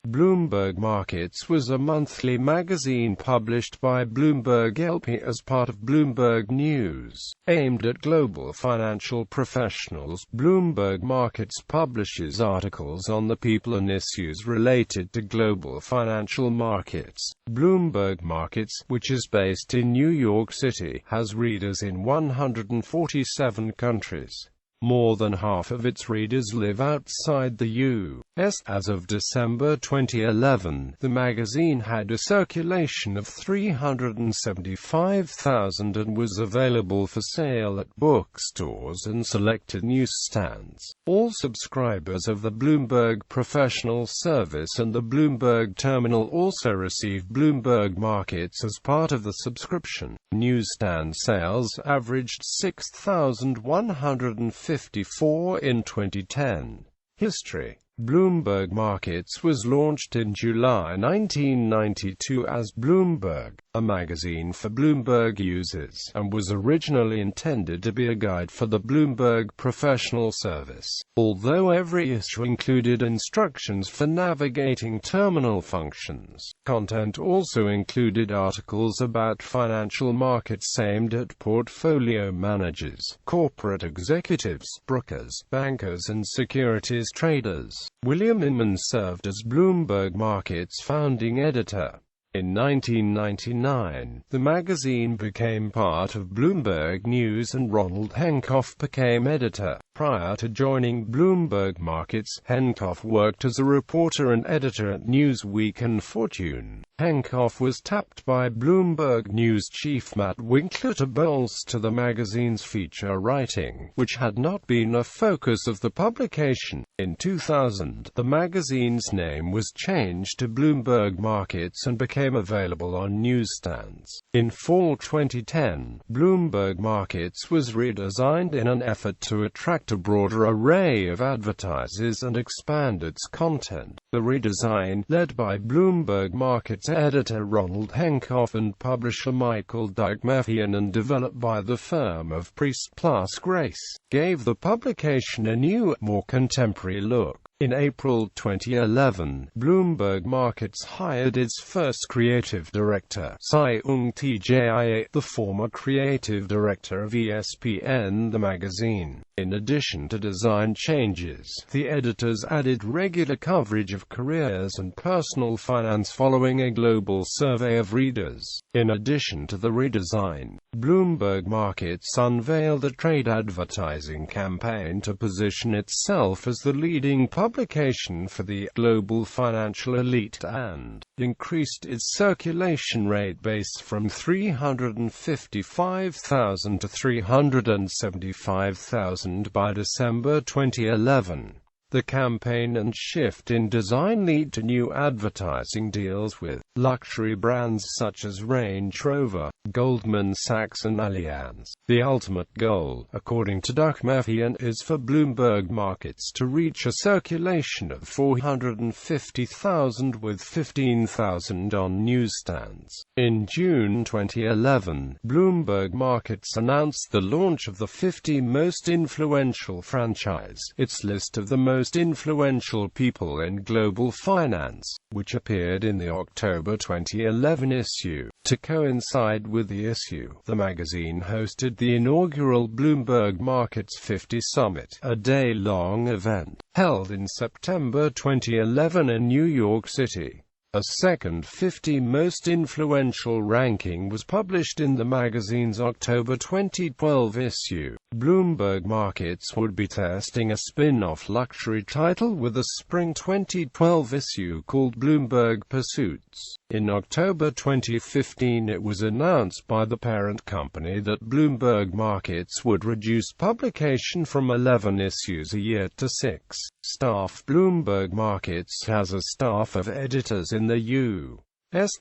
Bloomberg Markets was a monthly magazine published by Bloomberg L.P. as part of Bloomberg News, aimed at global financial professionals. Bloomberg Markets publishes articles on the people and issues related to global financial markets. Bloomberg Markets, which is based in New York City, has readers in 147 countries. More than half of its readers live outside the U.S. As of December 2011, the magazine had a circulation of 375,000 and was available for sale at bookstores and selected newsstands. All subscribers of the Bloomberg Professional Service and the Bloomberg Terminal also receive Bloomberg Markets as part of the subscription. Newsstand sales averaged 6,154 in 2010. History. Bloomberg Markets was launched in July 1992 as Bloomberg, a magazine for Bloomberg users, and was originally intended to be a guide for the Bloomberg Professional Service. Although every issue included instructions for navigating terminal functions, content also included articles about financial markets aimed at portfolio managers, corporate executives, brokers, bankers and securities traders. William Inman served as Bloomberg Markets' founding editor. In 1999, the magazine became part of Bloomberg News and Ronald Henkoff became editor. Prior to joining Bloomberg Markets, Henkoff worked as a reporter and editor at Newsweek and Fortune. Henkoff was tapped by Bloomberg News chief Matt Winkler to bolster the magazine's feature writing, which had not been a focus of the publication. In 2000, the magazine's name was changed to Bloomberg Markets and became available on newsstands. In fall 2010, Bloomberg Markets was redesigned in an effort to attract a broader array of advertisers and expand its content. The redesign, led by Bloomberg Markets editor Ronald Henkoff and publisher Michael Dykmafian and developed by the firm of Priest plus Grace, gave the publication a new, more contemporary look. In April 2011, Bloomberg Markets hired its first creative director, Seung Tjia, the former creative director of ESPN, the magazine. In addition to design changes, the editors added regular coverage of careers and personal finance following a global survey of readers. In addition to the redesign, Bloomberg Markets unveiled a trade advertising campaign to position itself as the leading publication for the global financial elite and increased its circulation rate base from 355,000 to 375,000 by December 2011. The campaign and shift in design lead to new advertising deals with luxury brands such as Range Rover, Goldman Sachs and Allianz. The ultimate goal, according to Dykmafian, is for Bloomberg Markets to reach a circulation of 450,000 with 15,000 on newsstands. In June 2011, Bloomberg Markets announced the launch of the 50 Most Influential franchise, its list of the most influential people in global finance, which appeared in the October 2011 issue. To coincide with the issue, the magazine hosted the inaugural Bloomberg Markets 50 Summit, a day-long event, held in September 2011 in New York City. A second 50 Most Influential ranking was published in the magazine's October 2012 issue. Bloomberg Markets would be testing a spin-off luxury title with a spring 2012 issue called Bloomberg Pursuits. In October 2015 it was announced by the parent company that Bloomberg Markets would reduce publication from 11 issues a year to 6. Staff. Bloomberg Markets has a staff of editors in the U.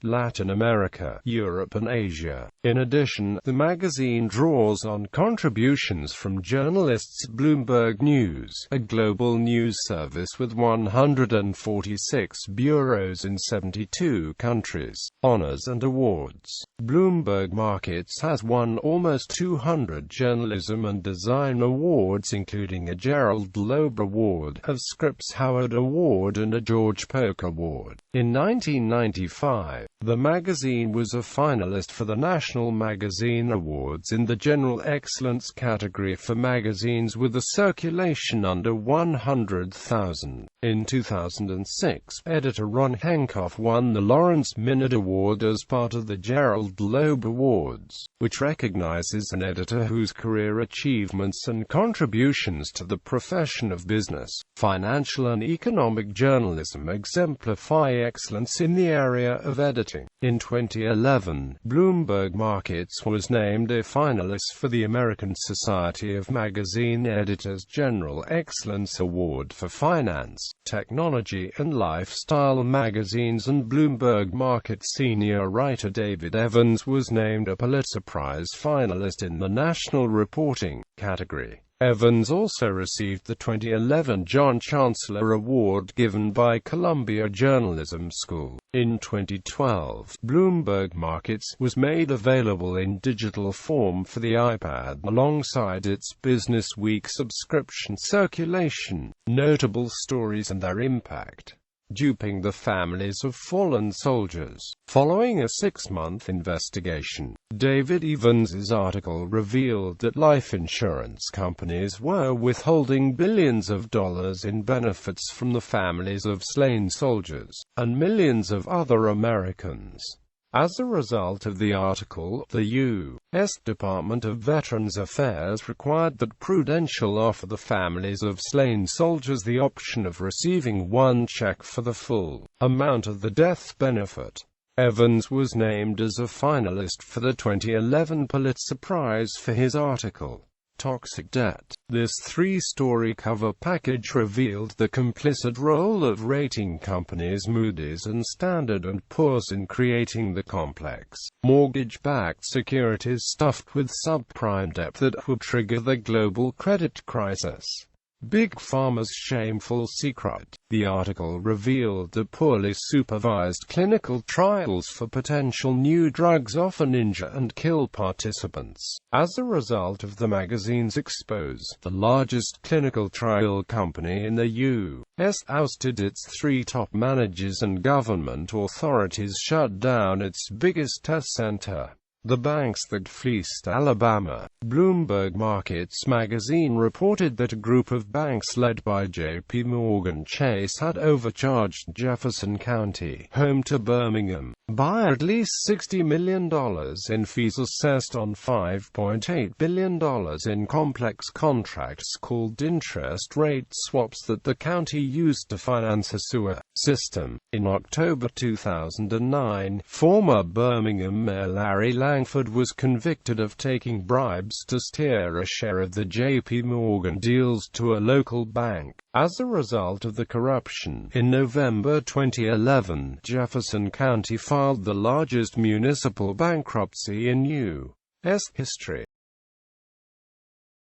Latin America, Europe and Asia. In addition, the magazine draws on contributions from journalists. Bloomberg News, a global news service with 146 bureaus in 72 countries. Honors and awards. Bloomberg Markets has won almost 200 journalism and design awards, including a Gerald Loeb Award, a Scripps Howard Award and a George Polk Award. In 1995, the magazine was a finalist for the National Magazine Awards in the General Excellence category for magazines with a circulation under 100,000. In 2006, editor Ron Henkoff won the Lawrence Minute Award as part of the Gerald Loeb Awards, which recognizes an editor whose career achievements and contributions to the profession of business, financial and economic journalism exemplify excellence in the area of editing. In 2011, Bloomberg Markets was named a finalist for the American Society of Magazine Editors General Excellence Award for finance, technology and lifestyle magazines, and Bloomberg Markets senior writer David Evans was named a Pulitzer Prize finalist in the National Reporting category. Evans also received the 2011 John Chancellor Award given by Columbia Journalism School. In 2012, Bloomberg Markets was made available in digital form for the iPad alongside its Business Week subscription circulation, notable stories and their impact. Duping the families of fallen soldiers. Following a 6-month investigation, David Evans's article revealed that life insurance companies were withholding billions of dollars in benefits from the families of slain soldiers, and millions of other Americans. As a result of the article, the U.S. Department of Veterans Affairs required that Prudential offer the families of slain soldiers the option of receiving one check for the full amount of the death benefit. Evans was named as a finalist for the 2011 Pulitzer Prize for his article, Toxic Debt. This 3-story cover package revealed the complicit role of rating companies Moody's and Standard & Poor's in creating the complex, mortgage-backed securities stuffed with subprime debt that would trigger the global credit crisis. Big Pharma's shameful secret. The article revealed that poorly supervised clinical trials for potential new drugs often injure and kill participants. As a result of the magazine's expose, the largest clinical trial company in the U.S. ousted its 3 top managers and government authorities shut down its biggest test center. The banks that fleeced Alabama. Bloomberg Markets magazine reported that a group of banks led by J.P. Morgan Chase had overcharged Jefferson County, home to Birmingham, by at least $60 million in fees assessed on $5.8 billion in complex contracts called interest rate swaps that the county used to finance a sewer system. In October 2009, former Birmingham Mayor Larry Langford was convicted of taking bribes to steer a share of the J.P. Morgan deals to a local bank. As a result of the corruption, in November 2011, Jefferson County filed the largest municipal bankruptcy in U.S. history.